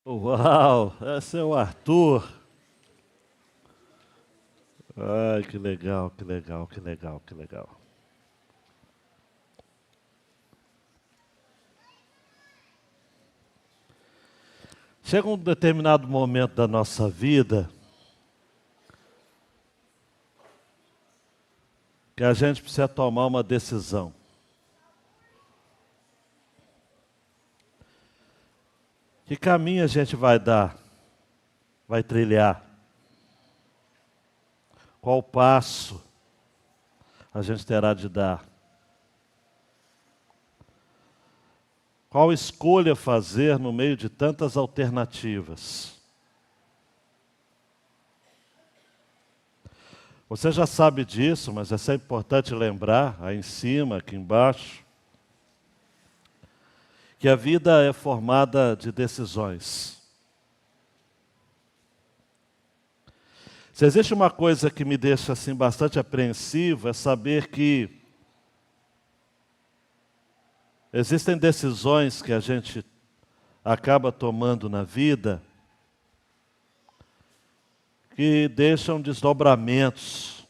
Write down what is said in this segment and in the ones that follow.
Uau, esse é o Arthur. Ai, que legal, que legal, que legal, que legal. Chega um determinado momento da nossa vida que a gente precisa tomar uma decisão. Que caminho a gente vai dar? Vai trilhar? Qual passo a gente terá de dar? Qual escolha fazer no meio de tantas alternativas? Você já sabe disso, mas é sempre importante lembrar, aí em cima, aqui embaixo, que a vida é formada de decisões. Se existe uma coisa que me deixa assim bastante apreensivo, é saber que existem decisões que a gente acaba tomando na vida que deixam desdobramentos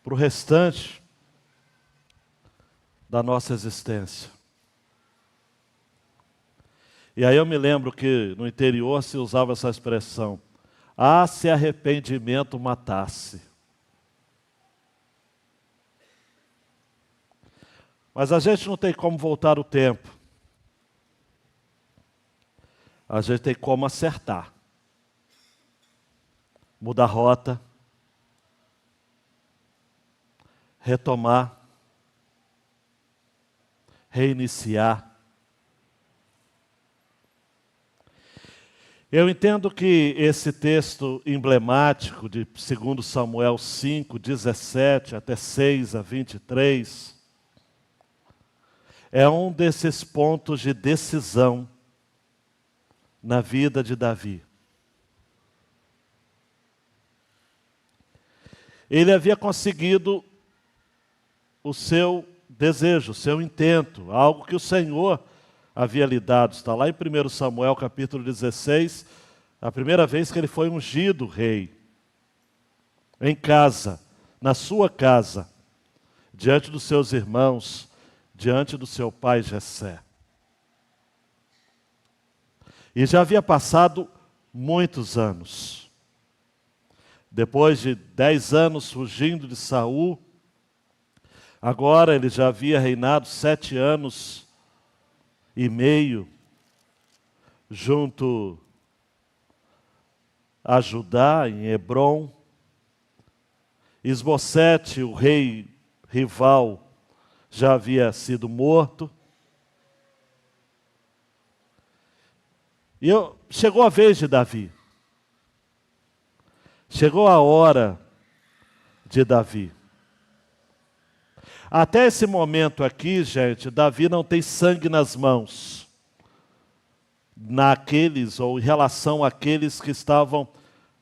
para o restante da nossa existência. E aí eu me lembro que no interior se usava essa expressão: "Ah, se arrependimento matasse". Mas a gente não tem como voltar o tempo. A gente tem como acertar. Mudar a rota. Retomar. Reiniciar. Eu entendo que esse texto emblemático de 2 Samuel 5, 17 até 6 a 23, é um desses pontos de decisão na vida de Davi. Ele havia conseguido o seu desejo, o seu intento, algo que o Senhor havia lhe dado. Está lá em 1 Samuel capítulo 16, a primeira vez que ele foi ungido rei, em casa, na sua casa, diante dos seus irmãos, diante do seu pai Jessé. E já havia passado muitos anos. Depois de 10 anos fugindo de Saul, agora ele já havia reinado 7 anos e meio junto a Judá, em Hebrom. Isbosete, o rei rival, já havia sido morto. E chegou a vez de Davi. Chegou a hora de Davi. Até esse momento aqui, gente, Davi não tem sangue nas mãos. Naqueles, ou em relação àqueles que estavam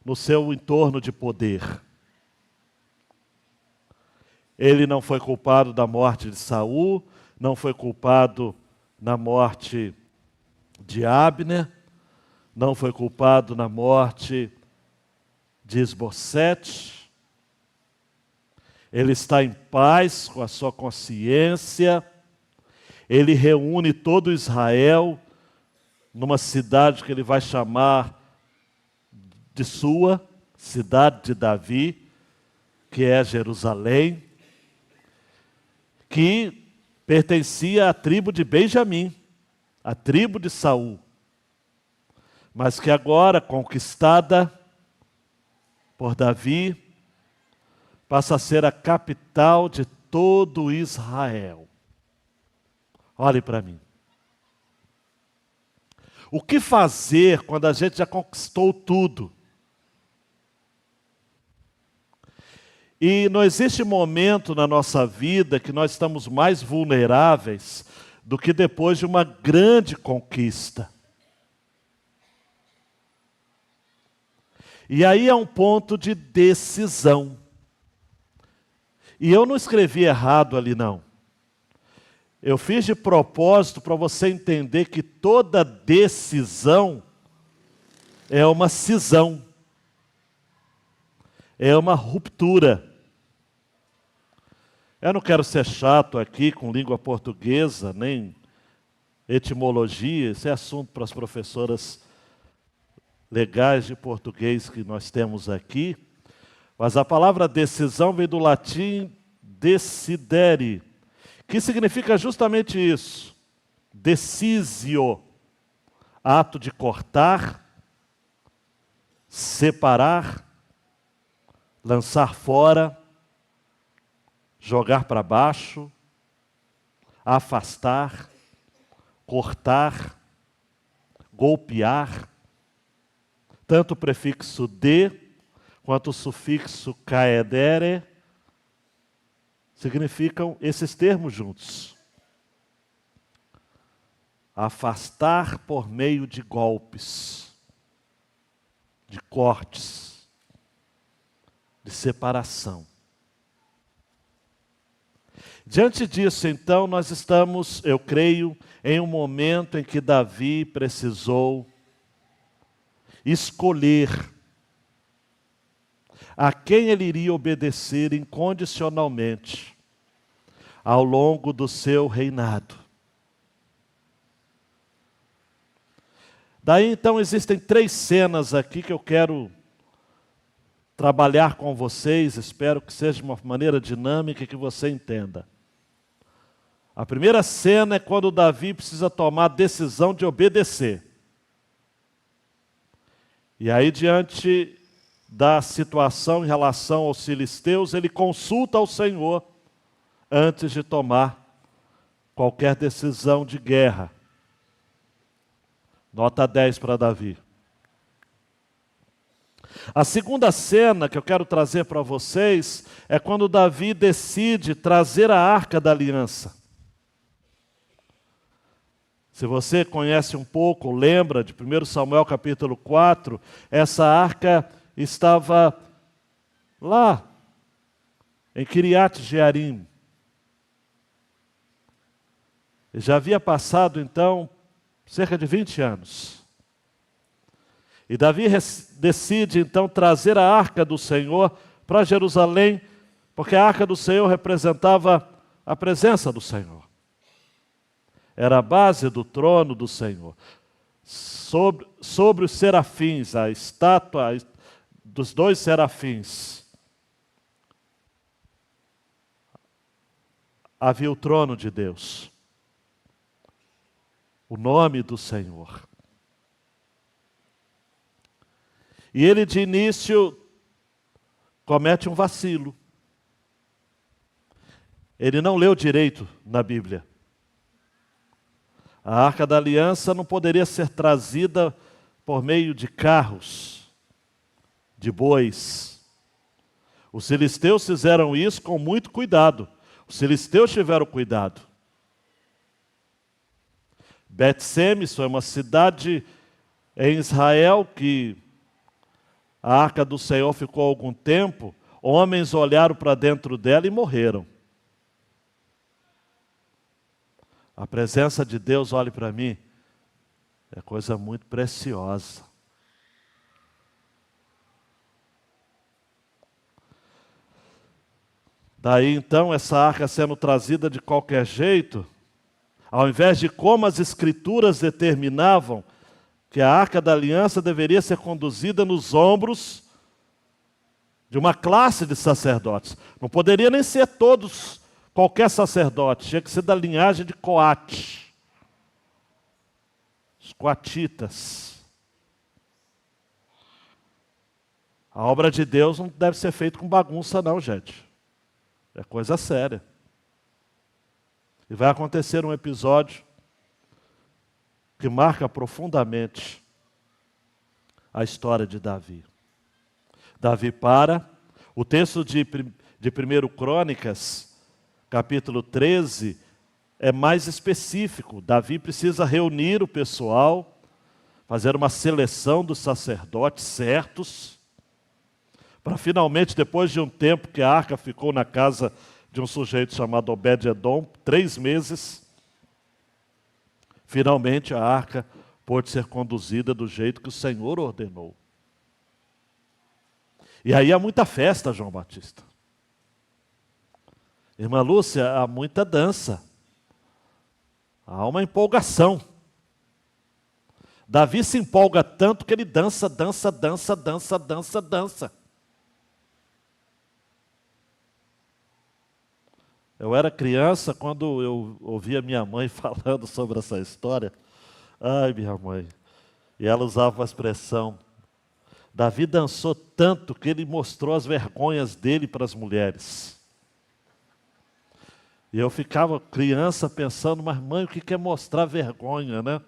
no seu entorno de poder. Ele não foi culpado da morte de Saul, não foi culpado na morte de Abner, não foi culpado na morte de Isbosete. Ele está em paz com a sua consciência. Ele reúne todo Israel numa cidade que ele vai chamar de sua, cidade de Davi, que é Jerusalém, que pertencia à tribo de Benjamim, à tribo de Saul, mas que agora, conquistada por Davi, passa a ser a capital de todo Israel. Olhe para mim. O que fazer quando a gente já conquistou tudo? E não existe momento na nossa vida que nós estamos mais vulneráveis do que depois de uma grande conquista. E aí é um ponto de decisão. E eu não escrevi errado ali, não. Eu fiz de propósito para você entender que toda decisão é uma cisão, é uma ruptura. Eu não quero ser chato aqui com língua portuguesa, nem etimologia, esse é assunto para as professoras legais de português que nós temos aqui, mas a palavra decisão vem do latim decidere, que significa justamente isso, decisio, ato de cortar, separar, lançar fora, jogar para baixo, afastar, cortar, golpear. Tanto o prefixo de quanto o sufixo caedere significam esses termos juntos. Afastar por meio de golpes, de cortes, de separação. Diante disso, então, nós estamos, eu creio, em um momento em que Davi precisou escolher a quem ele iria obedecer incondicionalmente ao longo do seu reinado. Daí, então, existem 3 cenas aqui que eu quero trabalhar com vocês, espero que seja de uma maneira dinâmica e que você entenda. A primeira cena é quando Davi precisa tomar a decisão de obedecer. E aí, diante da situação em relação aos filisteus, ele consulta ao Senhor antes de tomar qualquer decisão de guerra. Nota 10 para Davi. A segunda cena que eu quero trazer para vocês é quando Davi decide trazer a Arca da Aliança. Se você conhece um pouco, lembra de 1 Samuel capítulo 4, essa arca estava lá, em Kiriat Jearim. Já havia passado, então, cerca de 20 anos. E Davi decide, então, trazer a arca do Senhor para Jerusalém, porque a arca do Senhor representava a presença do Senhor. Era a base do trono do Senhor. Sobre os serafins, a estátua dos 2 serafins, havia o trono de Deus, o nome do Senhor. E ele de início comete um vacilo. Ele não leu direito na Bíblia. A Arca da Aliança não poderia ser trazida por meio de carros, de bois. Os filisteus fizeram isso com muito cuidado. Os filisteus tiveram cuidado. Bet-Semes foi uma cidade em Israel que a Arca do Senhor ficou algum tempo. Homens olharam para dentro dela e morreram. A presença de Deus, olhe para mim, é coisa muito preciosa. Daí então, essa arca sendo trazida de qualquer jeito, ao invés de como as Escrituras determinavam que a Arca da Aliança deveria ser conduzida nos ombros de uma classe de sacerdotes. Não poderia nem ser todos, qualquer sacerdote, tinha que ser da linhagem de Coate, os coatitas. A obra de Deus não deve ser feita com bagunça não, gente. É coisa séria. E vai acontecer um episódio que marca profundamente a história de Davi. Davi para, o texto de 1 Crônicas, capítulo 13, é mais específico. Davi precisa reunir o pessoal, fazer uma seleção dos sacerdotes certos, para finalmente, depois de um tempo que a arca ficou na casa de um sujeito chamado Obed-Edom, 3 meses, Finalmente a arca pôde ser conduzida do jeito que o Senhor ordenou. E aí há muita festa, João Batista. Irmã Lúcia, há muita dança. Há uma empolgação. Davi se empolga tanto que ele dança. Eu era criança quando eu ouvia minha mãe falando sobre essa história. Ai, minha mãe. E ela usava uma expressão. Davi dançou tanto que ele mostrou as vergonhas dele para as mulheres. E eu ficava criança pensando, mas mãe, o que é mostrar vergonha, né?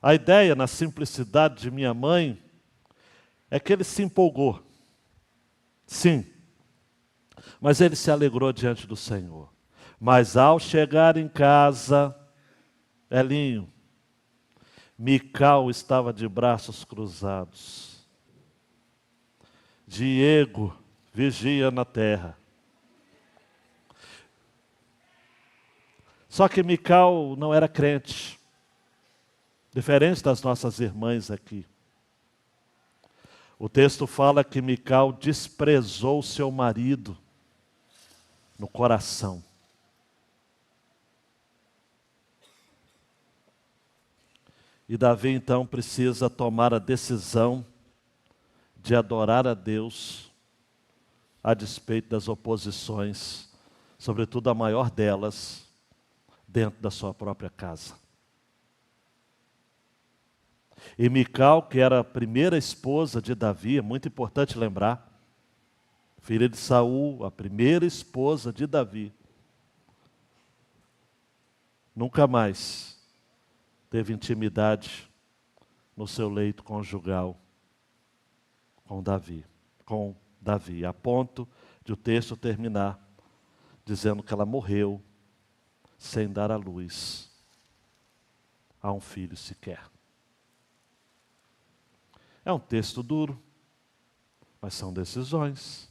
A ideia, na simplicidade de minha mãe, é que ele se empolgou. Sim. Mas ele se alegrou diante do Senhor. Mas ao chegar em casa, Elinho, Mical estava de braços cruzados. Diego vigia na terra. Só que Mical não era crente. Diferente das nossas irmãs aqui. O texto fala que Mical desprezou seu marido no coração. E Davi então precisa tomar a decisão de adorar a Deus a despeito das oposições, sobretudo a maior delas, dentro da sua própria casa. E Mical, que era a primeira esposa de Davi, é muito importante lembrar, filha de Saul, a primeira esposa de Davi, nunca mais teve intimidade no seu leito conjugal com Davi, a ponto de o texto terminar dizendo que ela morreu sem dar à luz a um filho sequer. É um texto duro, mas são decisões.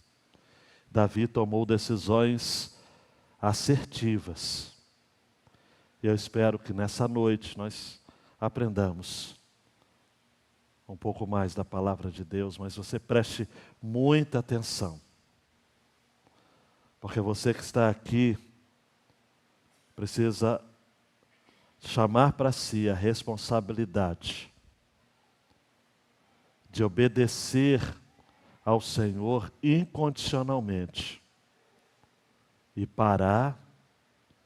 Davi tomou decisões assertivas. E eu espero que nessa noite nós aprendamos um pouco mais da palavra de Deus, mas você preste muita atenção. Porque você que está aqui precisa chamar para si a responsabilidade de obedecer ao Senhor incondicionalmente e parar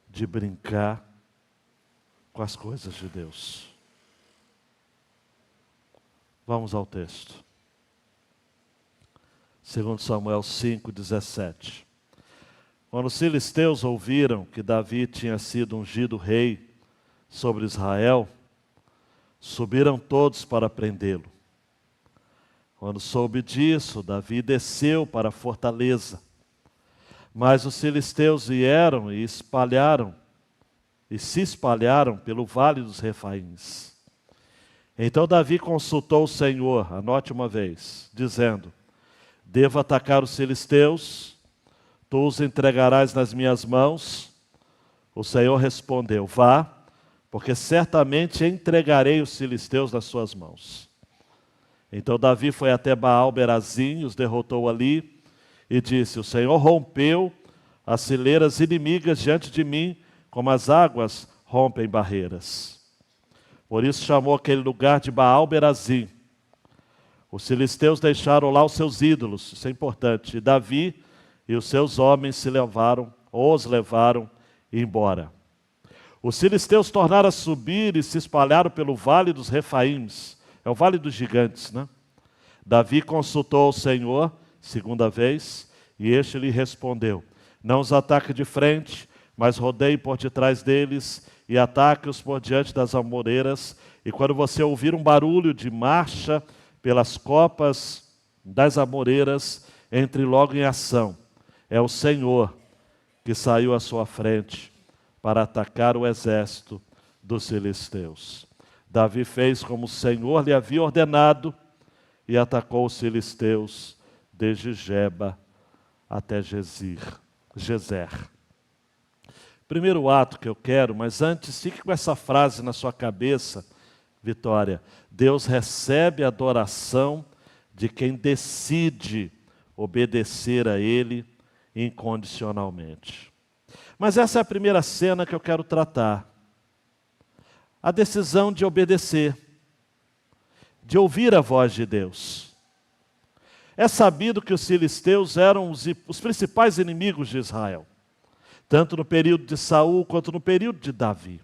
de brincar com as coisas de Deus. Vamos ao texto. 2 Samuel 5:17. Quando os filisteus ouviram que Davi tinha sido ungido rei sobre Israel, subiram todos para prendê-lo. Quando soube disso, Davi desceu para a fortaleza. Mas os filisteus vieram e se espalharam pelo vale dos Refaíns. Então Davi consultou o Senhor, anote uma vez, dizendo: devo atacar os filisteus? Tu os entregarás nas minhas mãos? O Senhor respondeu: vá, porque certamente entregarei os filisteus nas suas mãos. Então Davi foi até Baal-Berazim, os derrotou ali, e disse: o Senhor rompeu as fileiras inimigas diante de mim, como as águas rompem barreiras. Por isso chamou aquele lugar de Baal-Berazim. Os filisteus deixaram lá os seus ídolos, isso é importante, e Davi e os seus homens os levaram embora. Os filisteus tornaram a subir e se espalharam pelo vale dos Refaíns. É o vale dos gigantes, né? Davi consultou o Senhor, segunda vez, e este lhe respondeu: não os ataque de frente, mas rodeie por detrás deles e ataque-os por diante das amoreiras. E quando você ouvir um barulho de marcha pelas copas das amoreiras, entre logo em ação. É o Senhor que saiu à sua frente para atacar o exército dos filisteus. Davi fez como o Senhor lhe havia ordenado e atacou os filisteus desde Geba até Gezer. Primeiro ato que eu quero, mas antes fique com essa frase na sua cabeça, Vitória. Deus recebe a adoração de quem decide obedecer a Ele incondicionalmente. Mas essa é a primeira cena que eu quero tratar. A decisão de obedecer, de ouvir a voz de Deus. É sabido que os filisteus eram os principais inimigos de Israel, tanto no período de Saul quanto no período de Davi.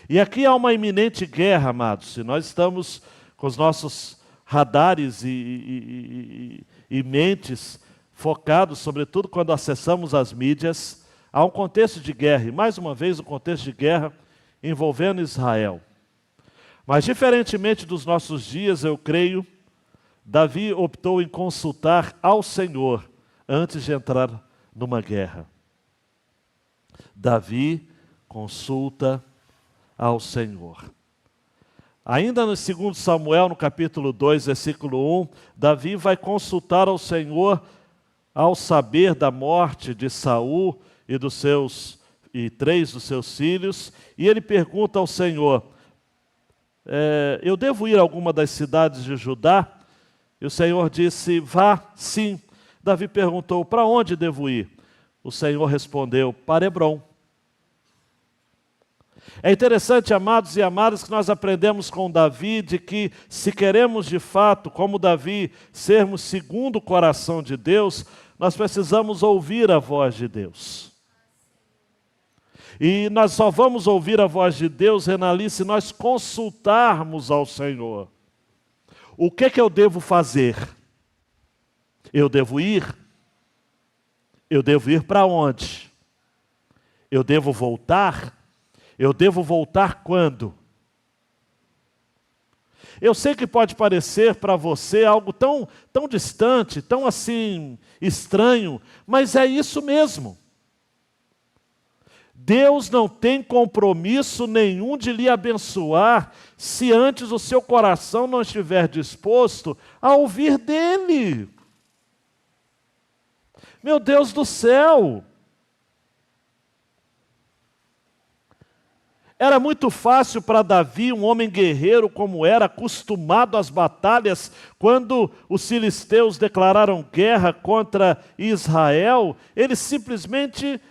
E aqui há uma iminente guerra, amados, e nós estamos com os nossos radares e mentes focados, sobretudo quando acessamos as mídias, há um contexto de guerra, e mais uma vez um contexto de guerra envolvendo Israel. Mas diferentemente dos nossos dias, eu creio, Davi optou em consultar ao Senhor antes de entrar numa guerra. Davi consulta ao Senhor. Ainda no 2 Samuel, no capítulo 2, versículo 1, Davi vai consultar ao Senhor ao saber da morte de Saul e 3 dos seus filhos, e ele pergunta ao Senhor, eu devo ir a alguma das cidades de Judá? E o Senhor disse, vá, sim. Davi perguntou, para onde devo ir? O Senhor respondeu, para Hebrom. É interessante, amados e amadas, que nós aprendemos com Davi de que se queremos de fato, como Davi, sermos segundo o coração de Deus, nós precisamos ouvir a voz de Deus. E nós só vamos ouvir a voz de Deus, Renali, se nós consultarmos ao Senhor. O que eu devo fazer? Eu devo ir? Eu devo ir para onde? Eu devo voltar? Eu devo voltar quando? Eu sei que pode parecer para você algo tão distante, tão assim estranho, mas é isso mesmo. Deus não tem compromisso nenhum de lhe abençoar se antes o seu coração não estiver disposto a ouvir dele. Meu Deus do céu! Era muito fácil para Davi, um homem guerreiro como era, acostumado às batalhas, quando os filisteus declararam guerra contra Israel, ele simplesmente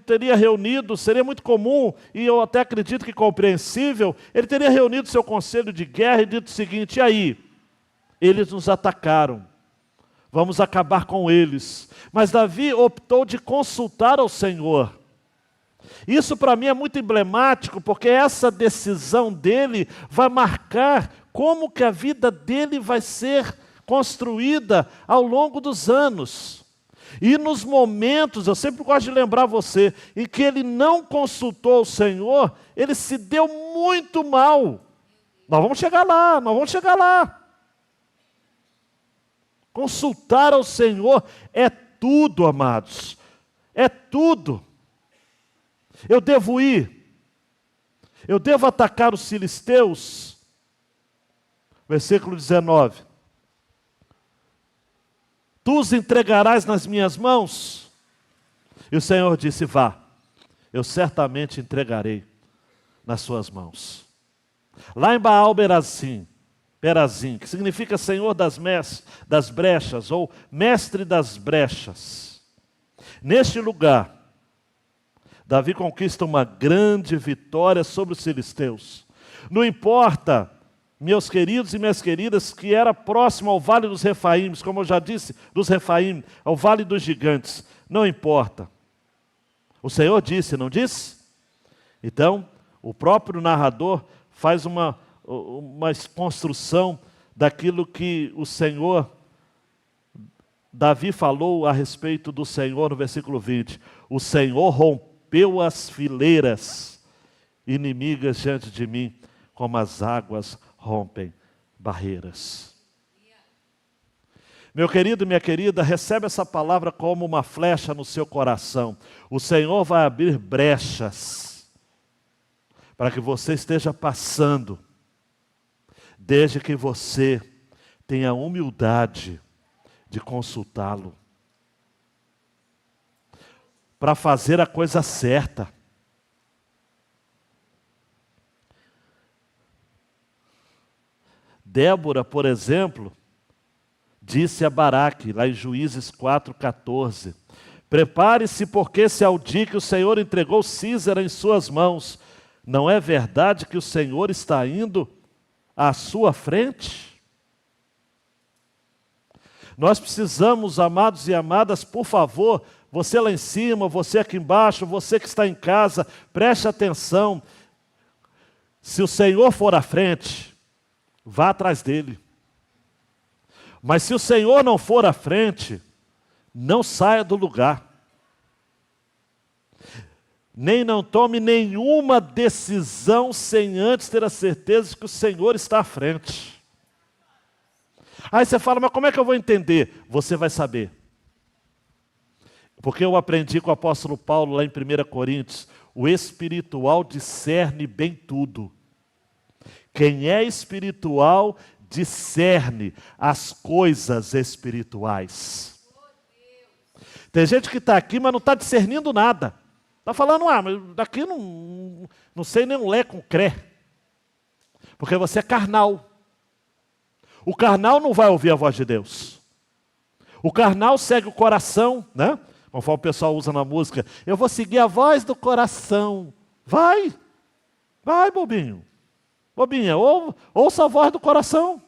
teria reunido, seria muito comum, e eu até acredito que compreensível, ele teria reunido seu conselho de guerra e dito o seguinte, e aí? Eles nos atacaram, vamos acabar com eles. Mas Davi optou de consultar ao Senhor. Isso para mim é muito emblemático, porque essa decisão dele vai marcar como que a vida dele vai ser construída ao longo dos anos. E nos momentos, eu sempre gosto de lembrar você, em que ele não consultou o Senhor, ele se deu muito mal. Nós vamos chegar lá. Consultar ao Senhor é tudo, amados. É tudo. Eu devo ir? Eu devo atacar os filisteus? Versículo 19. Tu os entregarás nas minhas mãos? E o Senhor disse, vá, eu certamente entregarei nas suas mãos. Lá em Baal-Perazim, que significa Senhor das brechas, ou Mestre das brechas. Neste lugar, Davi conquista uma grande vitória sobre os filisteus. Não importa, meus queridos e minhas queridas, que era próximo ao Vale dos Refaímos, como eu já disse, dos Refaim, ao Vale dos Gigantes. Não importa. O Senhor disse, não disse? Então, o próprio narrador faz uma construção daquilo que o Senhor, Davi falou a respeito do Senhor no versículo 20. O Senhor rompeu as fileiras inimigas diante de mim, como as águas rompem barreiras. Meu querido e minha querida, recebe essa palavra como uma flecha no seu coração. O Senhor vai abrir brechas para que você esteja passando, desde que você tenha humildade de consultá-lo. para fazer a coisa certa. Débora, por exemplo, disse a Baraque, lá em Juízes 4,14: prepare-se, porque esse é o dia que o Senhor entregou Císera em suas mãos. Não é verdade que o Senhor está indo à sua frente? Nós precisamos, amados e amadas, por favor, você lá em cima, você aqui embaixo, você que está em casa, preste atenção. Se o Senhor for à frente, vá atrás dele. Mas se o Senhor não for à frente, não saia do lugar. Nem não tome nenhuma decisão sem antes ter a certeza de que o Senhor está à frente. Aí você fala, mas como é que eu vou entender? Você vai saber. Porque eu aprendi com o apóstolo Paulo lá em 1 Coríntios, o espiritual discerne bem tudo. Quem é espiritual discerne as coisas espirituais. Tem gente que está aqui, mas não está discernindo nada. Está falando, mas daqui não sei nem um lé com cré. Porque você é carnal. O carnal não vai ouvir a voz de Deus. O carnal segue o coração, né? Conforme o pessoal usa na música. Eu vou seguir a voz do coração. Vai, bobinho. Bobinha, ouça a voz do coração.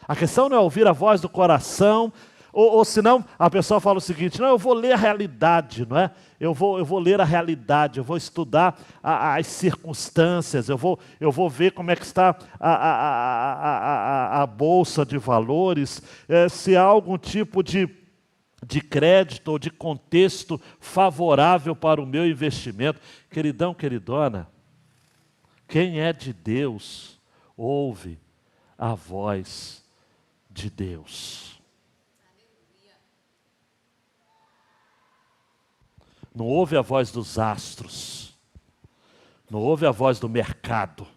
A questão não é ouvir a voz do coração, ou senão a pessoa fala o seguinte, não, eu vou ler a realidade, não é? Eu vou ler a realidade, eu vou estudar as circunstâncias, eu vou ver como é que está a bolsa de valores, se há algum tipo de crédito ou de contexto favorável para o meu investimento. Queridão, queridona, quem é de Deus, ouve a voz de Deus. Não ouve a voz dos astros. Não ouve a voz do mercado.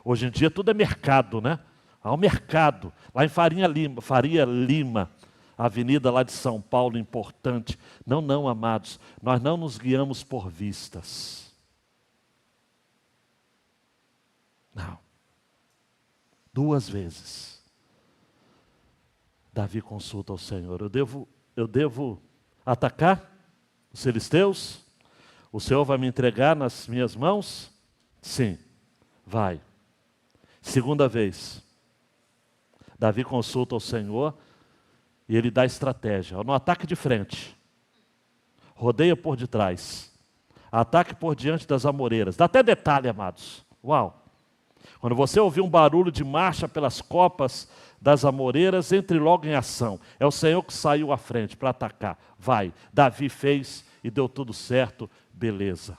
Hoje em dia tudo é mercado, né? Há um mercado. Lá em Faria Lima, a avenida lá de São Paulo, importante. Não, amados. Nós não nos guiamos por vistas. Não. 2 vezes. Davi consulta ao Senhor. Eu devo atacar os filisteus? O Senhor vai me entregar nas minhas mãos? Sim, vai. 2ª vez. Davi consulta ao Senhor e ele dá estratégia. No ataque de frente, rodeia por detrás, ataque por diante das amoreiras. Dá até detalhe, amados. Uau! Quando você ouvir um barulho de marcha pelas copas das amoreiras, entre logo em ação. É o Senhor que saiu à frente para atacar. Vai. Davi fez e deu tudo certo. Beleza.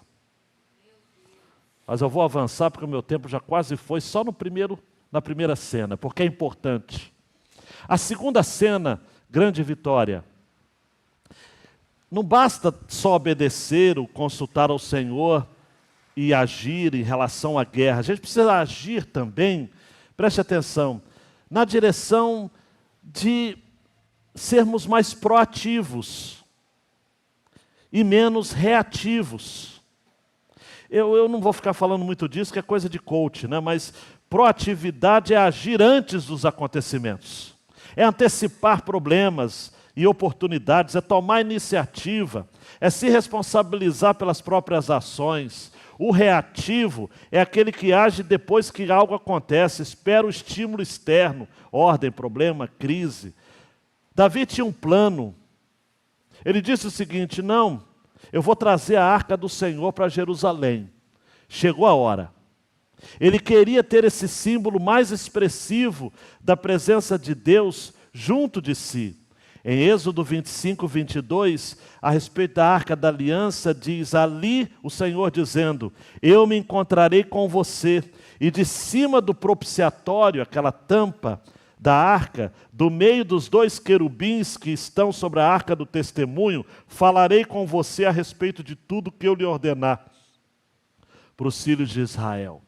Mas eu vou avançar porque o meu tempo já quase foi só na primeira cena, porque é importante. A 2ª cena, grande vitória. Não basta só obedecer ou consultar ao Senhor e agir em relação à guerra. A gente precisa agir também, preste atenção, na direção de sermos mais proativos e menos reativos. Eu não vou ficar falando muito disso, que é coisa de coach, né? Mas proatividade é agir antes dos acontecimentos. É antecipar problemas e oportunidades, é tomar iniciativa, é se responsabilizar pelas próprias ações. O reativo é aquele que age depois que algo acontece, espera o estímulo externo, ordem, problema, crise. Davi tinha um plano. Ele disse o seguinte, não, eu vou trazer a arca do Senhor para Jerusalém. Chegou a hora. Ele queria ter esse símbolo mais expressivo da presença de Deus junto de si. Em Êxodo 25, 22, a respeito da Arca da Aliança, diz ali o Senhor dizendo, eu me encontrarei com você, e de cima do propiciatório, aquela tampa da arca, do meio dos 2 querubins que estão sobre a arca do testemunho, falarei com você a respeito de tudo que eu lhe ordenar para os filhos de Israel.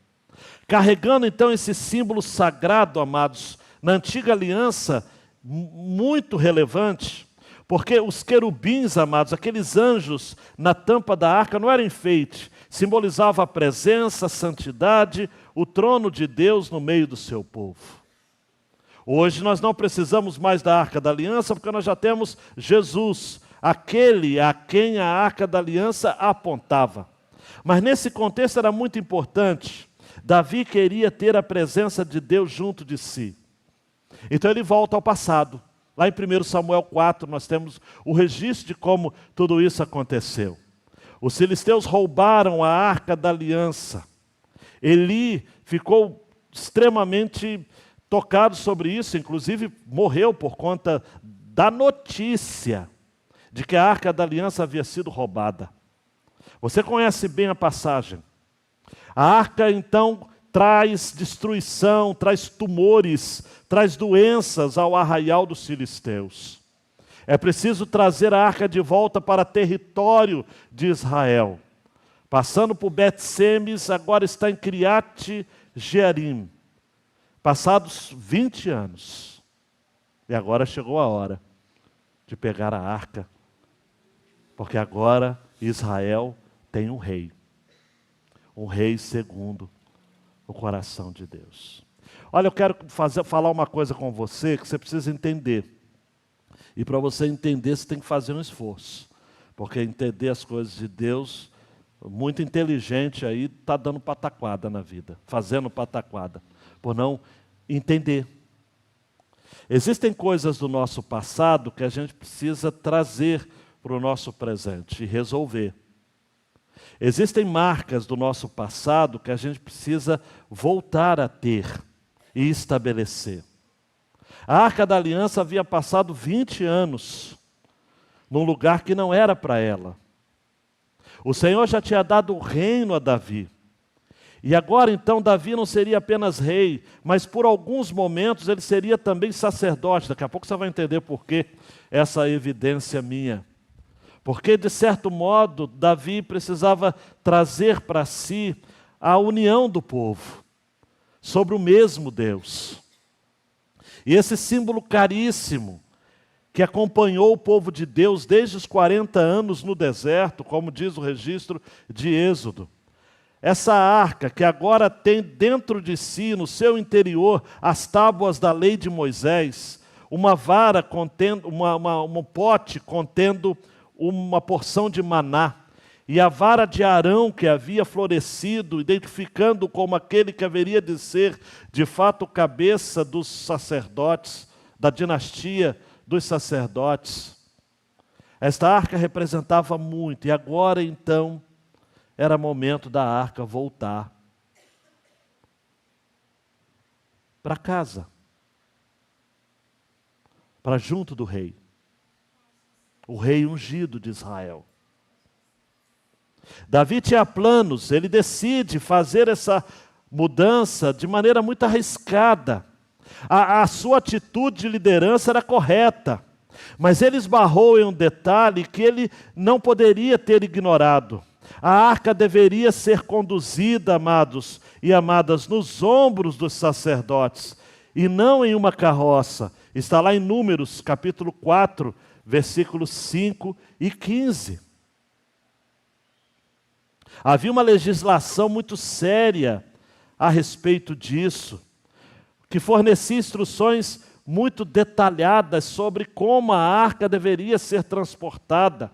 Carregando então esse símbolo sagrado, amados, na antiga aliança, muito relevante, Porque os querubins, amados, aqueles anjos na tampa da arca não eram enfeite, simbolizava a presença, a santidade, o trono de Deus no meio do seu povo. Hoje nós não precisamos mais da Arca da Aliança, porque nós já temos Jesus, aquele a quem a Arca da Aliança apontava. Mas nesse contexto era muito importante. Davi queria ter a presença de Deus junto de si. Então ele volta ao passado. Lá em 1 Samuel 4 nós temos o registro de como tudo isso aconteceu. Os filisteus roubaram a Arca da Aliança. Eli ficou extremamente tocado sobre isso, inclusive morreu por conta da notícia de que a Arca da Aliança havia sido roubada. Você conhece bem a passagem. A arca então traz destruição, traz tumores, traz doenças ao arraial dos filisteus. É preciso trazer a arca de volta para território de Israel. Passando por Bet-Semes, agora está em Criate Jearim. Passados 20 anos. E agora chegou a hora de pegar a arca. Porque agora Israel tem um rei. Um rei segundo o coração de Deus. Olha, eu quero falar uma coisa com você que você precisa entender. E para você entender, você tem que fazer um esforço. Porque entender as coisas de Deus, muito inteligente aí, está dando pataquada na vida. Fazendo pataquada. Por não entender. Existem coisas do nosso passado que a gente precisa trazer para o nosso presente e resolver. Existem marcas do nosso passado que a gente precisa voltar a ter e estabelecer. A Arca da Aliança havia passado 20 anos num lugar que não era para ela. O Senhor já tinha dado o reino a Davi. E agora então Davi não seria apenas rei, mas por alguns momentos ele seria também sacerdote. Daqui a pouco você vai entender por que essa evidência minha. Porque, de certo modo, Davi precisava trazer para si a união do povo sobre o mesmo Deus. E esse símbolo caríssimo que acompanhou o povo de Deus desde os 40 anos no deserto, como diz o registro de Êxodo. Essa arca que agora tem dentro de si, no seu interior, as tábuas da lei de Moisés, uma vara contendo, um pote contendo uma porção de maná, e a vara de Arão que havia florescido, identificando como aquele que haveria de ser, de fato, cabeça dos sacerdotes, da dinastia dos sacerdotes. Esta arca representava muito, e agora então era momento da arca voltar para casa, para junto do rei. O rei ungido de Israel. Davi tinha planos, ele decide fazer essa mudança de maneira muito arriscada. A sua atitude de liderança era correta, mas ele esbarrou em um detalhe que ele não poderia ter ignorado. A arca deveria ser conduzida, amados e amadas, nos ombros dos sacerdotes, e não em uma carroça. Está lá em Números, capítulo 4, versículos 5 e 15. Havia uma legislação muito séria a respeito disso, que fornecia instruções muito detalhadas sobre como a arca deveria ser transportada.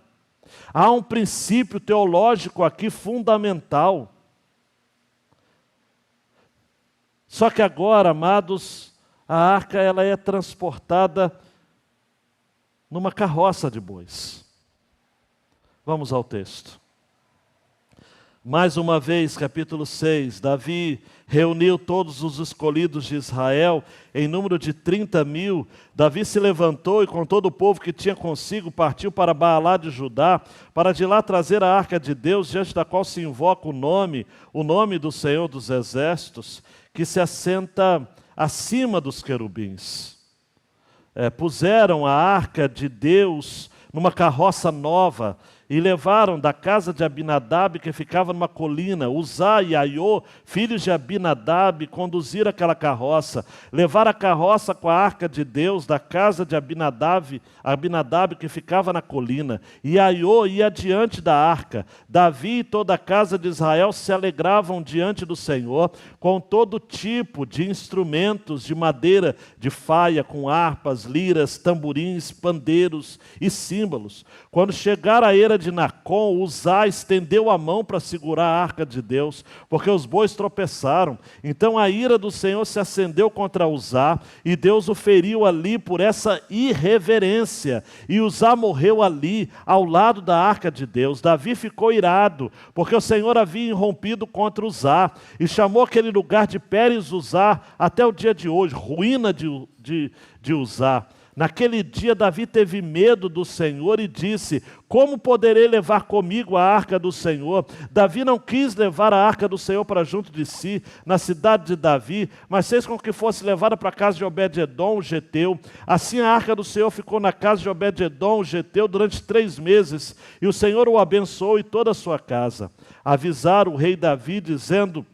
Há um princípio teológico aqui fundamental. Só que agora, amados, a arca ela é transportada numa carroça de bois. Vamos ao texto. Mais uma vez, capítulo 6, Davi reuniu todos os escolhidos de Israel, em número de 30.000. Davi se levantou e com todo o povo que tinha consigo, partiu para Baalá de Judá, para de lá trazer a arca de Deus, diante da qual se invoca o nome do Senhor dos Exércitos, que se assenta acima dos querubins. Puseram a arca de Deus numa carroça nova, e levaram da casa de Abinadab, que ficava numa colina, Uzá e Aiô, filhos de Abinadab, conduziram aquela carroça. Levaram a carroça com a arca de Deus da casa de Abinadab, que ficava na colina. E Aiô ia diante da arca. Davi e toda a casa de Israel se alegravam diante do Senhor, com todo tipo de instrumentos de madeira, de faia, com harpas, liras, tamborins, pandeiros e símbolos. Quando chegaram à eira de Nacon, Uzá estendeu a mão para segurar a arca de Deus, porque os bois tropeçaram. Então a ira do Senhor se acendeu contra Uzá, e Deus o feriu ali por essa irreverência. E Uzá morreu ali, ao lado da arca de Deus. Davi ficou irado, porque o Senhor havia irrompido contra Uzá, e chamou aquele lugar de Pérez Uzá até o dia de hoje, ruína de Uzá. Naquele dia Davi teve medo do Senhor e disse: como poderei levar comigo a arca do Senhor? Davi não quis levar a arca do Senhor para junto de si, na cidade de Davi, mas fez com que fosse levada para a casa de Obed-edom, o geteu. Assim a arca do Senhor ficou na casa de Obed-edom, o geteu, durante 3 meses, e o Senhor o abençoou e toda a sua casa. Avisaram o rei Davi, dizendo: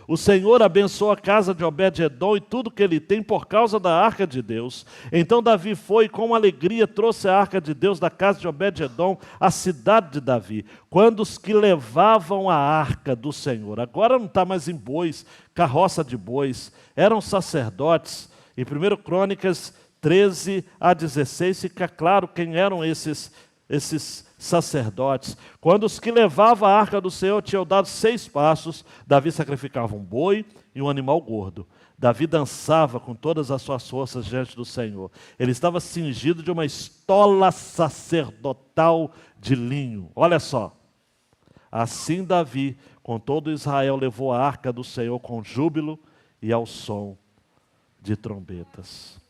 o Senhor abençoou a casa de Obed-edom e tudo que ele tem por causa da arca de Deus. Então Davi foi e com alegria trouxe a arca de Deus da casa de Obed-edom à cidade de Davi. Quando os que levavam a arca do Senhor, agora não está mais em bois, carroça de bois, eram sacerdotes. Em 1 Crônicas 13 a 16 fica claro quem eram esses sacerdotes. Quando os que levavam a arca do Senhor tinham dado 6 passos, Davi sacrificava um boi e um animal gordo. Davi dançava com todas as suas forças diante do Senhor. Ele estava cingido de uma estola sacerdotal de linho. Olha só. Assim Davi, com todo Israel, levou a arca do Senhor com júbilo e ao som de trombetas.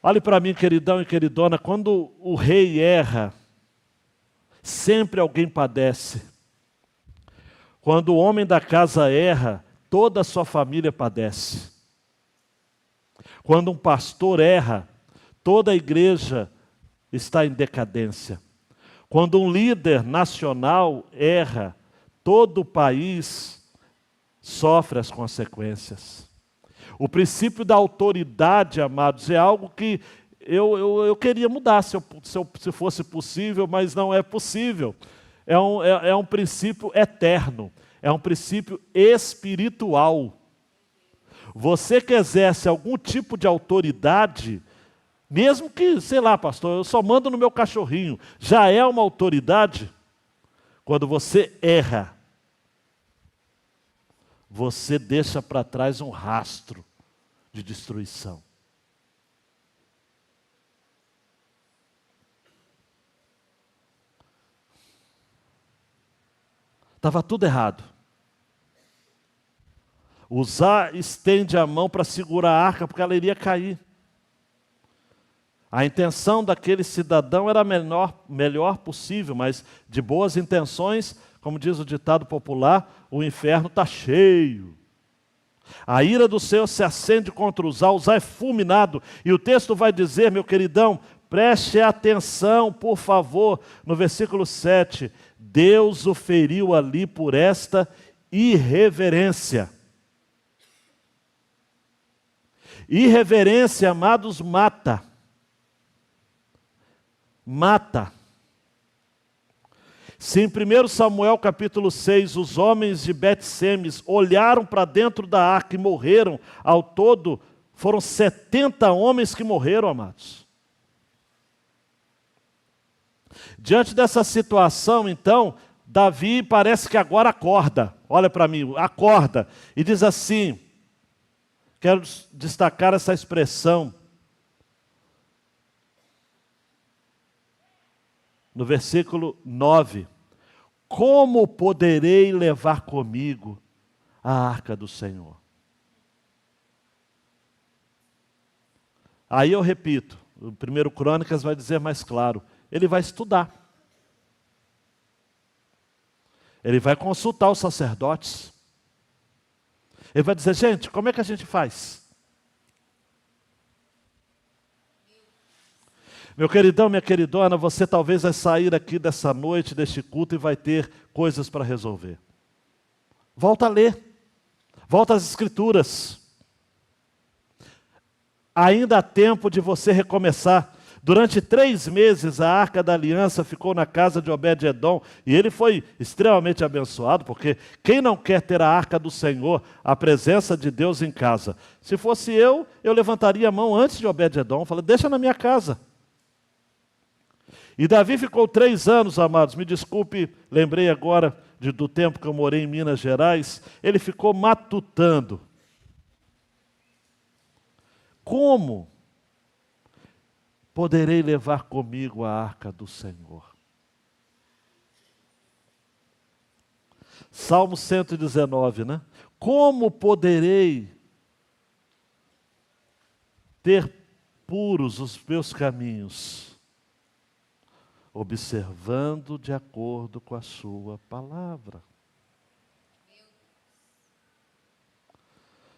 Olhe para mim, queridão e queridona, quando o rei erra, sempre alguém padece. Quando o homem da casa erra, toda a sua família padece. Quando um pastor erra, toda a igreja está em decadência. Quando um líder nacional erra, todo o país sofre as consequências. O princípio da autoridade, amados, é algo que eu queria mudar se fosse possível, mas não é possível. É um princípio eterno, é um princípio espiritual. Você que exerce algum tipo de autoridade, mesmo que, sei lá, pastor, eu só mando no meu cachorrinho, já é uma autoridade. Quando você erra, você deixa para trás um rastro de destruição. Estava tudo errado. Uzá estende a mão para segurar a arca, porque ela iria cair. A intenção daquele cidadão era a melhor possível, mas de boas intenções, como diz o ditado popular, o inferno está cheio. A ira do Senhor se acende contra Uzá é fulminado. E o texto vai dizer, meu queridão, preste atenção, por favor, no versículo 7. Deus o feriu ali por esta irreverência. Irreverência, amados, mata. Mata. Se em 1 Samuel capítulo 6, os homens de Bet-Semes olharam para dentro da arca e morreram, ao todo foram 70 homens que morreram, amados. Diante dessa situação, então, Davi parece que agora acorda. Olha para mim, acorda. E diz assim, quero destacar essa expressão. No versículo 9, como poderei levar comigo a arca do Senhor? Aí eu repito, o 1 Crônicas vai dizer mais claro, ele vai estudar. Ele vai consultar os sacerdotes. Ele vai dizer, gente, como é que a gente faz? Meu queridão, minha queridona, você talvez vai sair aqui dessa noite, deste culto, e vai ter coisas para resolver. Volta a ler. Volta às Escrituras. Ainda há tempo de você recomeçar. Durante 3 meses a Arca da Aliança ficou na casa de Obed-Edom e ele foi extremamente abençoado, porque quem não quer ter a Arca do Senhor, a presença de Deus em casa? Se fosse eu levantaria a mão antes de Obed-Edom, falaria, deixa na minha casa. E Davi ficou 3 anos, amados, me desculpe, lembrei agora do tempo que eu morei em Minas Gerais, ele ficou matutando. Como poderei levar comigo a arca do Senhor? Salmo 119, né? Como poderei ter puros os meus caminhos, observando de acordo com a sua palavra?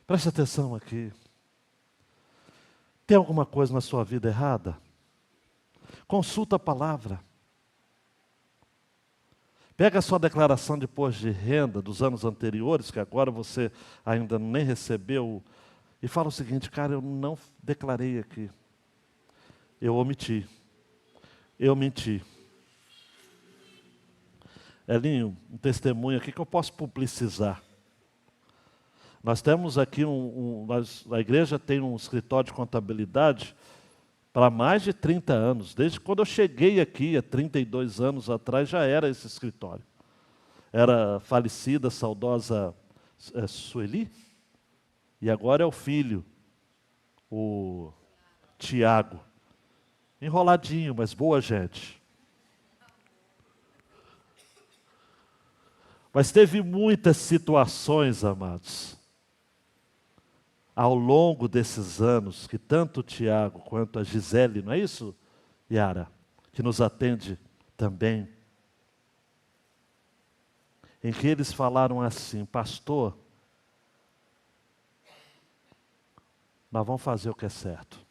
Preste atenção aqui. Tem alguma coisa na sua vida errada? Consulta a palavra. Pega a sua declaração de imposto de renda dos anos anteriores, que agora você ainda nem recebeu, e fala o seguinte, cara, eu não declarei aqui. Eu omiti. Eu menti. Elinho, um testemunho aqui que eu posso publicizar. Nós temos aqui a igreja tem um escritório de contabilidade para mais de 30 anos. Desde quando eu cheguei aqui, há 32 anos atrás, já era esse escritório. Era a falecida, saudosa Sueli, e agora é o filho, o Tiago. Enroladinho, mas boa gente. Mas teve muitas situações, amados, ao longo desses anos, que tanto o Tiago quanto a Gisele, não é isso, Yara? Que nos atende também. Em que eles falaram assim, pastor, nós vamos fazer o que é certo.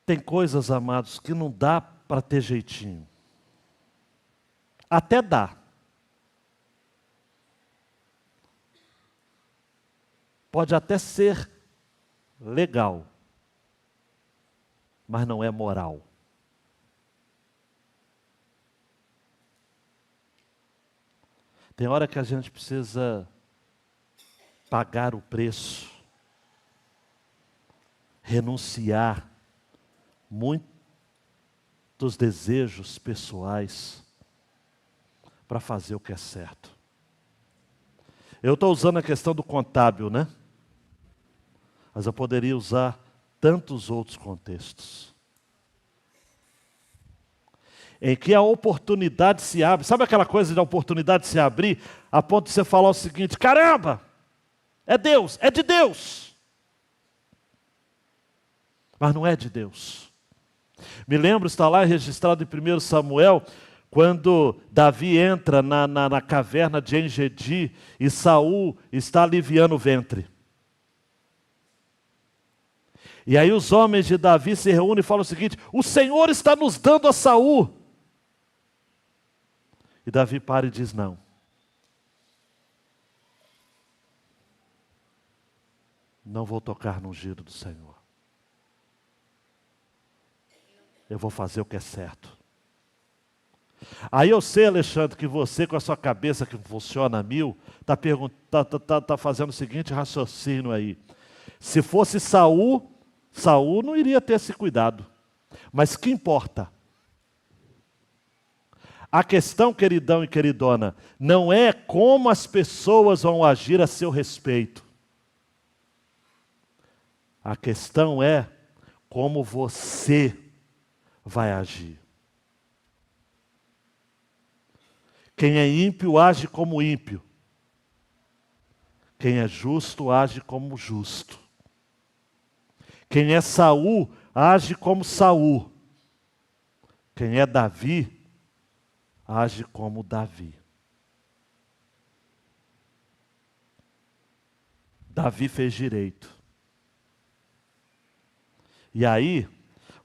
Tem coisas, amados, que não dá para ter jeitinho. Até dá. Pode até ser legal, mas não é moral. Tem hora que a gente precisa pagar o preço, renunciar muitos desejos pessoais para fazer o que é certo. Eu estou usando a questão do contábil, né? Mas eu poderia usar tantos outros contextos. Em que a oportunidade se abre. Sabe aquela coisa da oportunidade se abrir, a ponto de você falar o seguinte, caramba, é Deus, é de Deus. Mas não é de Deus. Me lembro, está lá registrado em 1 Samuel, quando Davi entra na caverna de En-Gedi e Saul está aliviando o ventre. E aí os homens de Davi se reúnem e falam o seguinte, o Senhor está nos dando a Saul. E Davi para e diz, não. Não vou tocar no ungido do Senhor. Eu vou fazer o que é certo. Aí eu sei, Alexandre, que você com a sua cabeça que funciona a 1000, está fazendo o seguinte raciocínio aí. Se fosse Saul não iria ter esse cuidado. Mas que importa? A questão, queridão e queridona, não é como as pessoas vão agir a seu respeito. A questão é como você vai agir. Quem é ímpio age como ímpio. Quem é justo age como justo. Quem é Saul age como Saul. Quem é Davi age como Davi. Davi fez direito. E aí,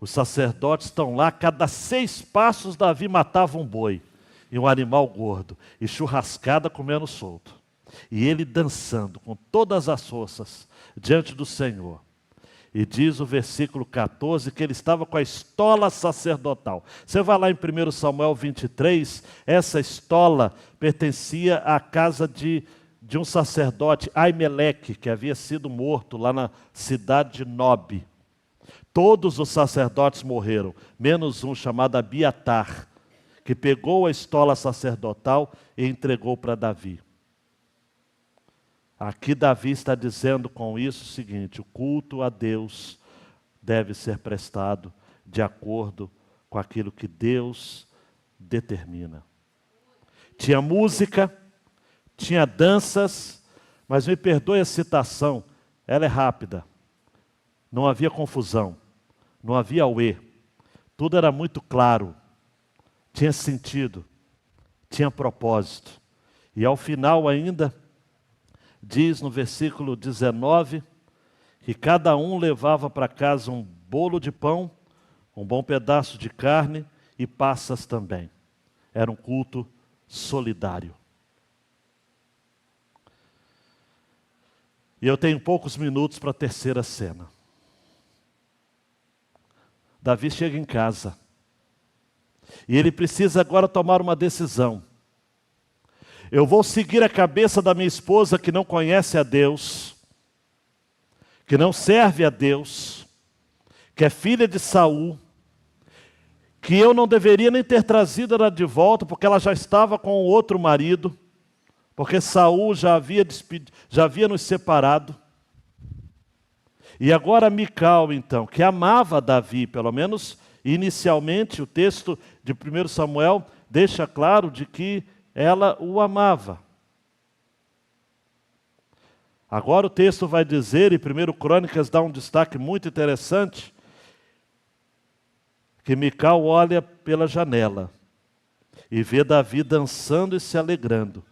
os sacerdotes estão lá, cada 6 passos Davi matava um boi e um animal gordo, e churrascada comendo solto. E ele dançando com todas as forças diante do Senhor. E diz o versículo 14 que ele estava com a estola sacerdotal. Você vai lá em 1 Samuel 23, essa estola pertencia à casa de um sacerdote, Aimeleque, que havia sido morto lá na cidade de Nobe. Todos os sacerdotes morreram, menos um chamado Abiatar, que pegou a estola sacerdotal e entregou para Davi. Aqui Davi está dizendo com isso o seguinte: o culto a Deus deve ser prestado de acordo com aquilo que Deus determina. Tinha música, tinha danças, mas me perdoe a citação, ela é rápida. Não havia confusão, não havia auê, tudo era muito claro, tinha sentido, tinha propósito. E ao final ainda, diz no versículo 19, que cada um levava para casa um bolo de pão, um bom pedaço de carne e passas também. Era um culto solidário. E eu tenho poucos minutos para a terceira cena. Davi chega em casa. E ele precisa agora tomar uma decisão. Eu vou seguir a cabeça da minha esposa que não conhece a Deus, que não serve a Deus, que é filha de Saul, que eu não deveria nem ter trazido ela de volta, porque ela já estava com outro marido, porque Saul já havia nos separado. E agora Mical, então, que amava Davi, pelo menos inicialmente, o texto de 1 Samuel deixa claro de que ela o amava. Agora o texto vai dizer, e 1 Crônicas dá um destaque muito interessante, que Mical olha pela janela e vê Davi dançando e se alegrando,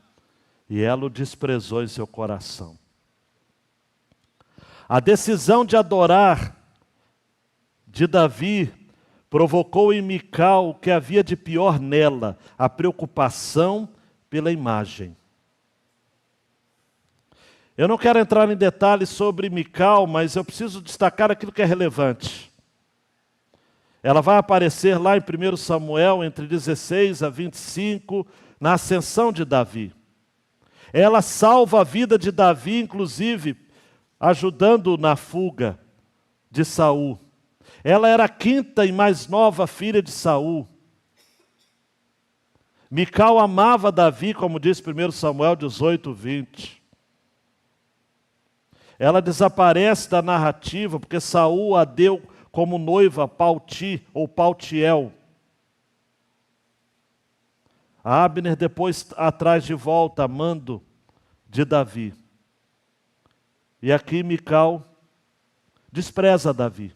e ela o desprezou em seu coração. A decisão de adorar de Davi provocou em Mical o que havia de pior nela, a preocupação pela imagem. Eu não quero entrar em detalhes sobre Mical, mas eu preciso destacar aquilo que é relevante. Ela vai aparecer lá em 1 Samuel, entre 16 a 25, na ascensão de Davi. Ela salva a vida de Davi, inclusive, ajudando na fuga de Saul. Ela era a 5ª e mais nova filha de Saul. Mical amava Davi, como diz 1 Samuel 18, 20. Ela desaparece da narrativa, porque Saul a deu como noiva Palti ou Paltiel. Abner depois atrás de volta, amando de Davi. E aqui Mical despreza Davi.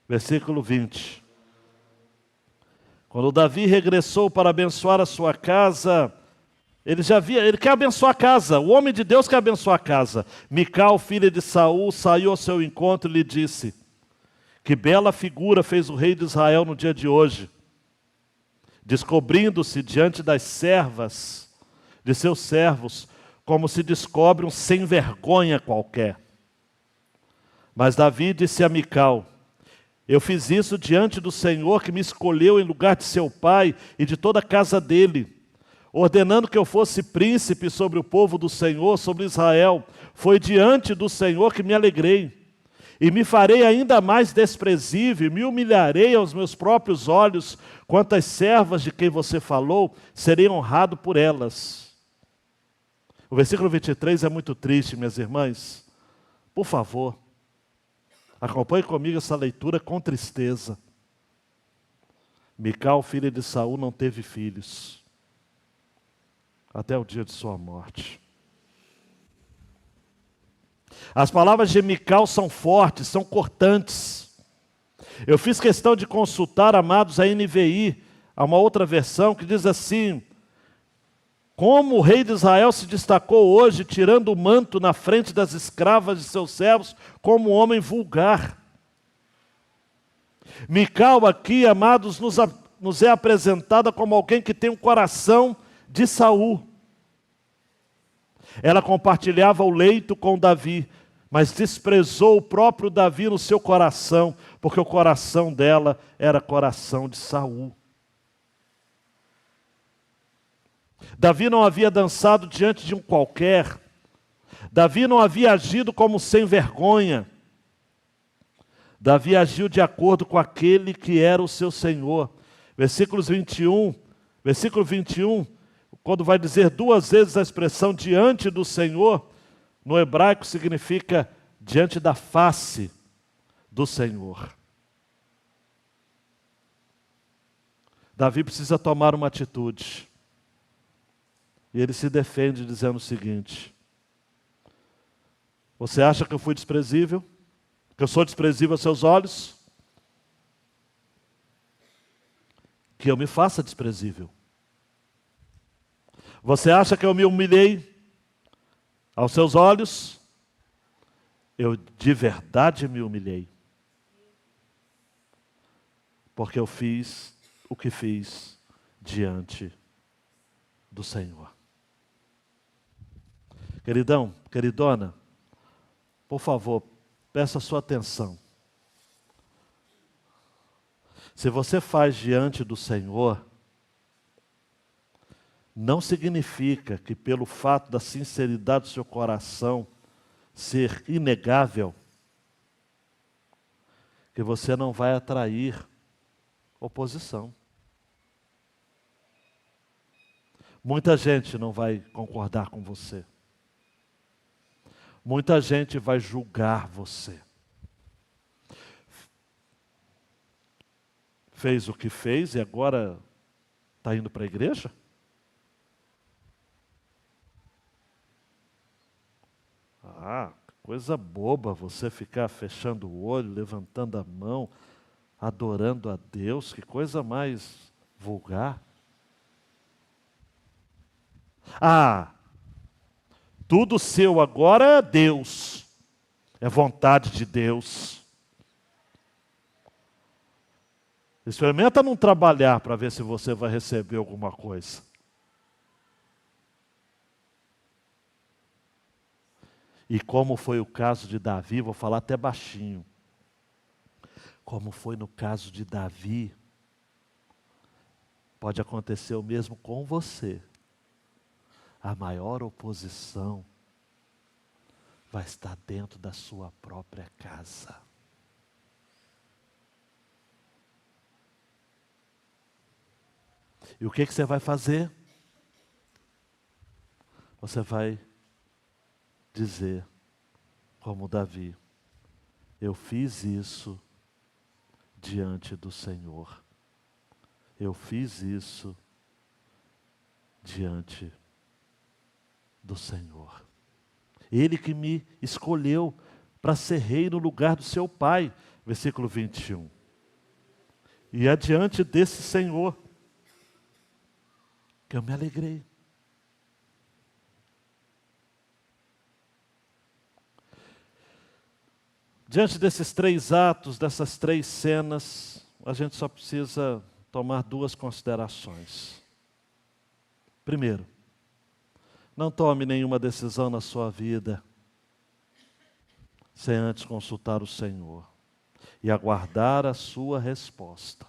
Versículo 20. Quando Davi regressou para abençoar a sua casa, ele quer abençoar a casa, o homem de Deus quer abençoar a casa. Mical, filha de Saul, saiu ao seu encontro e lhe disse: que bela figura fez o rei de Israel no dia de hoje, descobrindo-se diante das servas de seus servos, como se descobre um sem vergonha qualquer. Mas Davi disse a Mical: eu fiz isso diante do Senhor que me escolheu em lugar de seu pai e de toda a casa dele, ordenando que eu fosse príncipe sobre o povo do Senhor, sobre Israel. Foi diante do Senhor que me alegrei. E me farei ainda mais desprezível, me humilharei aos meus próprios olhos. Quantas servas de quem você falou, serei honrado por elas. O versículo 23 é muito triste, minhas irmãs. Por favor, acompanhe comigo essa leitura com tristeza. Mical, filha de Saul, não teve filhos até o dia de sua morte. As palavras de Mical são fortes, são cortantes. Eu fiz questão de consultar, amados, a NVI, há uma outra versão que diz assim: Como o rei de Israel se destacou hoje, tirando o manto na frente das escravas de seus servos, como um homem vulgar. Mical aqui, amados, nos é apresentada como alguém que tem um coração de Saul. Ela compartilhava o leito com Davi, mas desprezou o próprio Davi no seu coração, porque o coração dela era coração de Saul. Davi não havia dançado diante de um qualquer. Davi não havia agido como sem vergonha. Davi agiu de acordo com aquele que era o seu Senhor. Versículo 21, quando vai dizer duas vezes a expressão diante do Senhor, no hebraico significa diante da face do Senhor. Davi precisa tomar uma atitude. E ele se defende dizendo o seguinte: você acha que eu fui desprezível? Que eu sou desprezível aos seus olhos? Que eu me faça desprezível. Você acha que eu me humilhei aos seus olhos? Eu de verdade me humilhei. Porque eu fiz o que fiz diante do Senhor. Queridão, queridona, por favor, peça a sua atenção. Se você faz diante do Senhor, não significa que pelo fato da sinceridade do seu coração ser inegável, que você não vai atrair oposição. Muita gente não vai concordar com você. Muita gente vai julgar você. Fez o que fez e agora está indo para a igreja? Ah, coisa boba você ficar fechando o olho, levantando a mão, adorando a Deus, que coisa mais vulgar. Ah, tudo seu agora é Deus, é vontade de Deus. Experimenta não trabalhar para ver se você vai receber alguma coisa. E como foi o caso de Davi, vou falar até baixinho. Como foi no caso de Davi, pode acontecer o mesmo com você. A maior oposição vai estar dentro da sua própria casa. E o que você vai fazer? Você vai dizer, como Davi, eu fiz isso diante do Senhor. Eu fiz isso diante do Senhor. Ele que me escolheu para ser rei no lugar do seu pai. Versículo 21. E é diante desse Senhor que eu me alegrei. Diante desses três atos, dessas três cenas, a gente só precisa tomar duas considerações. Primeiro, não tome nenhuma decisão na sua vida sem antes consultar o Senhor e aguardar a sua resposta.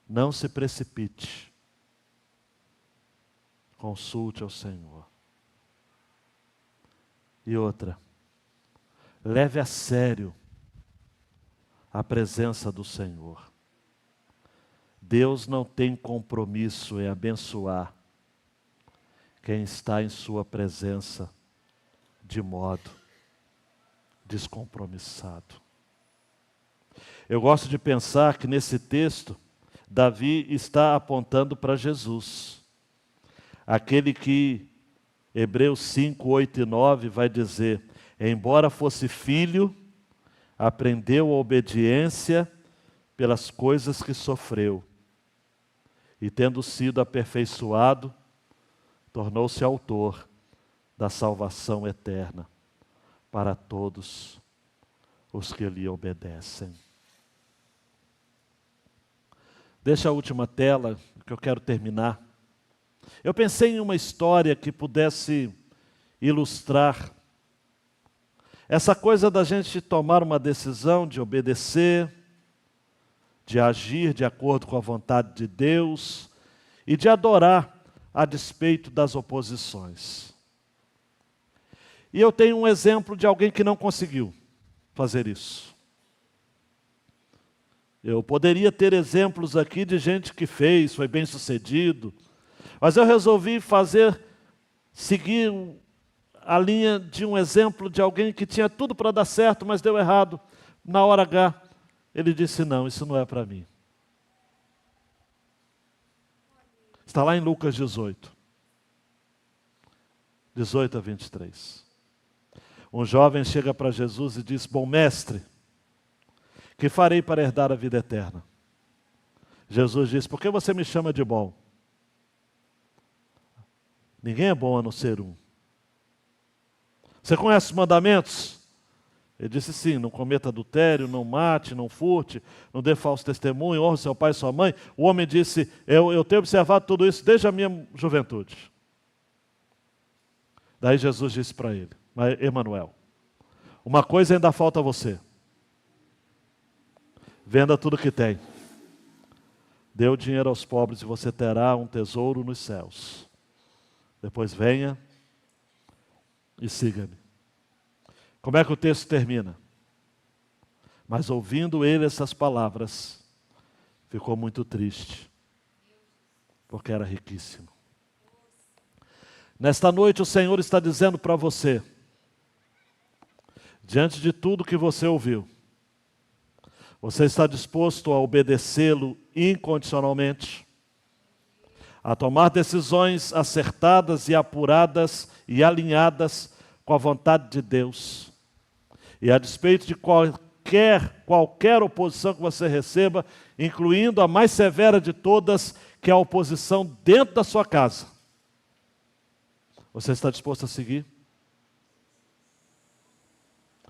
Não se precipite. Consulte ao Senhor. E outra, leve a sério a presença do Senhor. Deus não tem compromisso em abençoar quem está em sua presença de modo descompromissado. Eu gosto de pensar que nesse texto, Davi está apontando para Jesus. Aquele que Hebreus 5, 8 e 9 vai dizer, embora fosse filho, aprendeu a obediência pelas coisas que sofreu. e tendo sido aperfeiçoado, tornou-se autor da salvação eterna para todos os que lhe obedecem. Deixa a última tela, que eu quero terminar. Eu pensei em uma história que pudesse ilustrar essa coisa da gente tomar uma decisão de obedecer, de agir de acordo com a vontade de Deus e de adorar a despeito das oposições. E eu tenho um exemplo de alguém que não conseguiu fazer isso. Eu poderia ter exemplos aqui de gente que fez, foi bem sucedido, mas eu resolvi seguir a linha de um exemplo de alguém que tinha tudo para dar certo, mas deu errado. Na hora H, ele disse: não, isso não é para mim. Está lá em Lucas 18, 18 a 23. Um jovem chega para Jesus e diz: bom mestre, que farei para herdar a vida eterna? Jesus diz: por que você me chama de bom? Ninguém é bom a não ser um. Você conhece os mandamentos? Ele disse: sim, não cometa adultério, não mate, não furte, não dê falso testemunho, honre seu pai e sua mãe. O homem disse: eu tenho observado tudo isso desde a minha juventude. Daí Jesus disse para ele: mas Emanuel, uma coisa ainda falta a você. Venda tudo que tem, dê o dinheiro aos pobres e você terá um tesouro nos céus. Depois venha e siga-me. Como é que o texto termina? Mas ouvindo ele essas palavras, ficou muito triste, porque era riquíssimo. Nesta noite o Senhor está dizendo para você, diante de tudo que você ouviu, você está disposto a obedecê-lo incondicionalmente, a tomar decisões acertadas e apuradas e alinhadas com a vontade de Deus, e a despeito de qualquer oposição que você receba, incluindo a mais severa de todas, que é a oposição dentro da sua casa, você está disposto a seguir?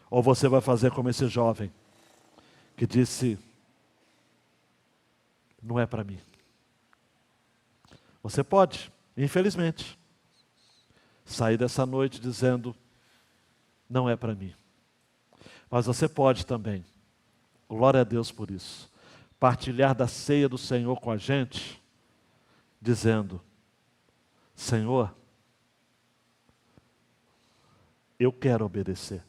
Ou você vai fazer como esse jovem que disse: não é para mim? Você pode, infelizmente, sair dessa noite dizendo: não é para mim. Mas você pode também, glória a Deus por isso, partilhar da ceia do Senhor com a gente, dizendo: Senhor, eu quero obedecer.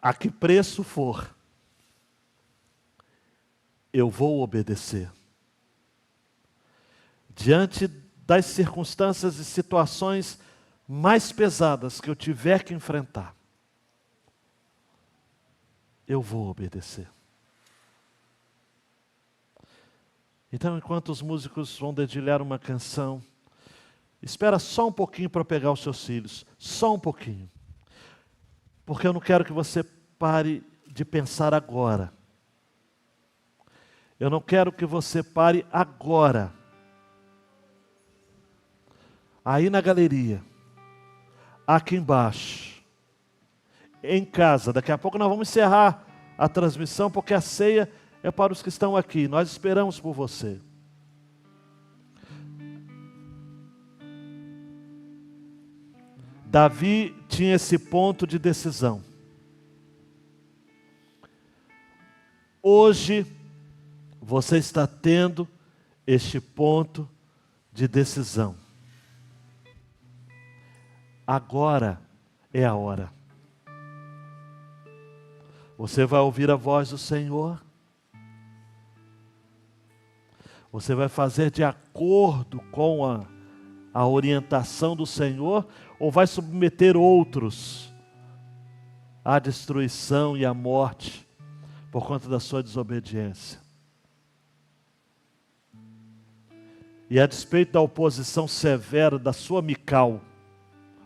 A que preço for, eu vou obedecer. Diante das circunstâncias e situações mais pesadas que eu tiver que enfrentar, eu vou obedecer. Então, enquanto os músicos vão dedilhar uma canção, espera só um pouquinho para pegar os seus filhos, só um pouquinho. Porque eu não quero que você pare de pensar agora. Eu não quero que você pare agora. Aí na galeria, aqui embaixo, em casa, daqui a pouco nós vamos encerrar a transmissão, porque a ceia é para os que estão aqui. Nós esperamos por você. Davi tinha esse ponto de decisão. Hoje, você está tendo este ponto de decisão. Agora é a hora. Você vai ouvir a voz do Senhor. Você vai fazer de acordo com a orientação do Senhor, ou vai submeter outros à destruição e à morte por conta da sua desobediência. E a despeito da oposição severa da sua Mical,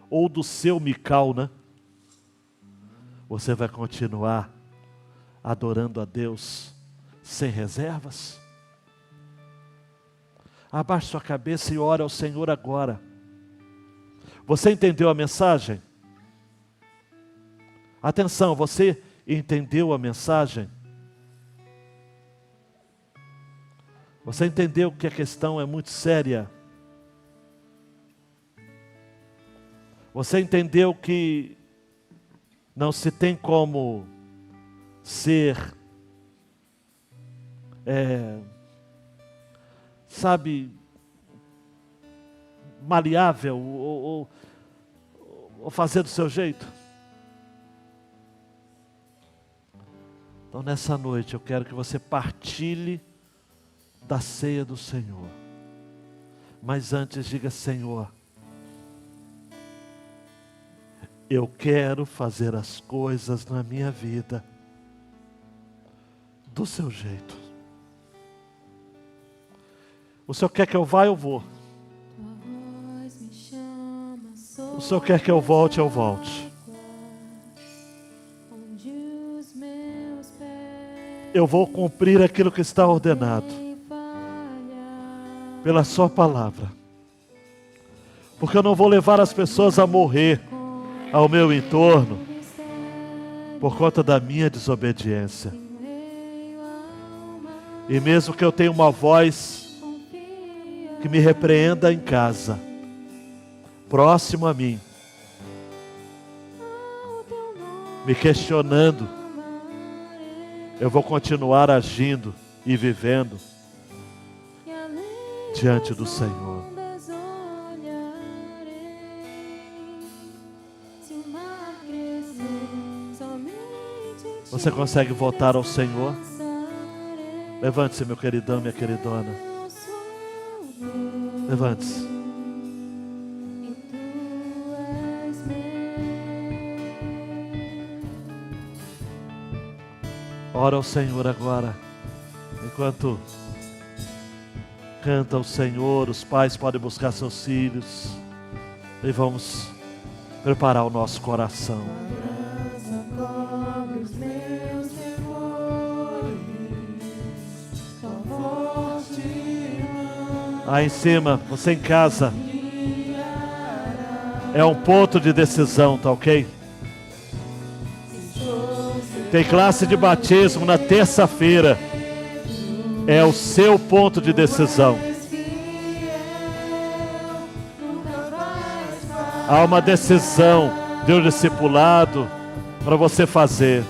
ou do seu Mical, né? Você vai continuar adorando a Deus, sem reservas? Abaixe sua cabeça e ore ao Senhor agora. Você entendeu a mensagem? Atenção, você entendeu a mensagem? Você entendeu que a questão é muito séria? Você entendeu que não se tem como ser, maleável ou fazer do seu jeito? Então nessa noite eu quero que você partilhe da ceia do Senhor. Mas antes diga: Senhor, eu quero fazer as coisas na minha vida do seu jeito. O Senhor quer que eu vá, eu vou. O Senhor quer que eu volte, eu volte. Eu vou cumprir aquilo que está ordenado pela sua palavra. Porque eu não vou levar as pessoas a morrer ao meu entorno por conta da minha desobediência. E mesmo que eu tenha uma voz que me repreenda em casa, próximo a mim, me questionando, eu vou continuar agindo e vivendo diante do Senhor. Você consegue voltar ao Senhor? Levante-se, meu queridão, minha queridona. Levante-se. Ora ao Senhor agora. Enquanto canta o Senhor, os pais podem buscar seus filhos. E vamos preparar o nosso coração. Aí em cima, você em casa, é um ponto de decisão, tá ok? Tem classe de batismo na terça-feira. É o seu ponto de decisão. Há uma decisão de um discipulado para você fazer.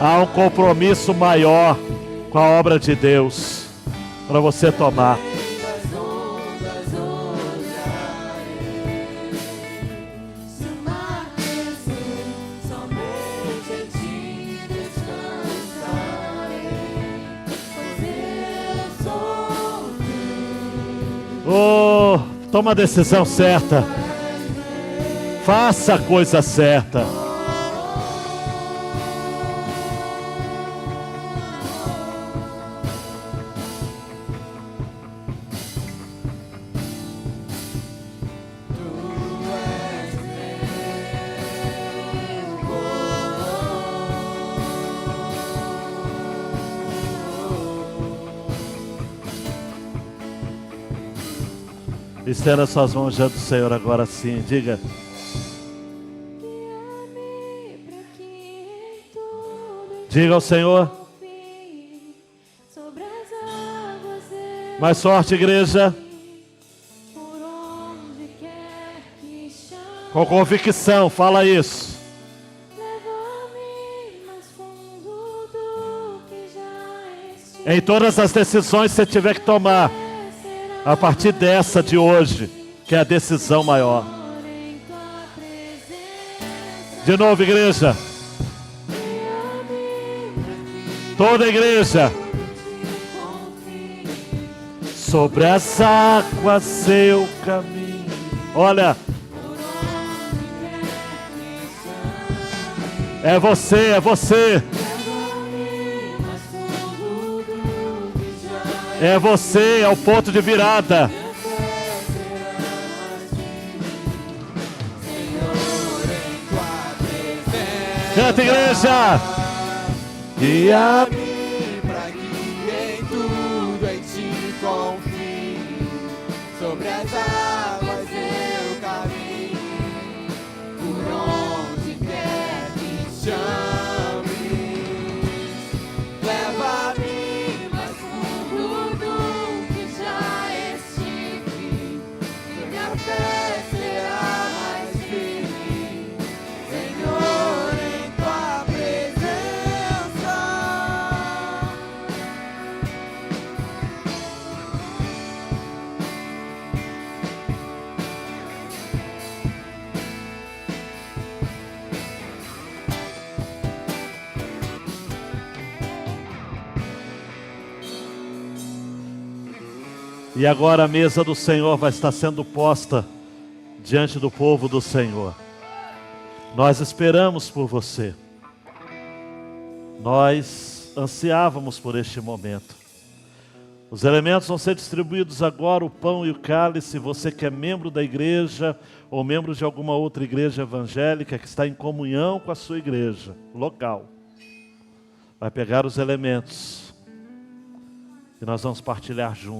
Há um compromisso maior com a obra de Deus para você tomar. Oh, toma a decisão certa. Faça a coisa certa. Estenda suas mãos diante do Senhor agora sim. Diga: diga ao Senhor. Mais forte, igreja. Com convicção, fala isso. Em todas as decisões que você tiver que tomar, a partir dessa de hoje, que é a decisão maior. De novo, igreja. Toda a igreja. Sobre as águas seu caminho. Olha. É você, é você. É você, é o ponto de virada. Canta, igreja. Guia-me pra que em tudo em ti confie. Sobre as águas eu caminho, por onde quer que chames. Leva-me mais fundo do que já estive, que minha fé será mais firme, Senhor, em tua presença. E agora a mesa do Senhor vai estar sendo posta diante do povo do Senhor. Nós esperamos por você. Nós ansiávamos por este momento. Os elementos vão ser distribuídos agora, o pão e o cálice. Você que é membro da igreja ou membro de alguma outra igreja evangélica que está em comunhão com a sua igreja local, vai pegar os elementos e nós vamos partilhar juntos.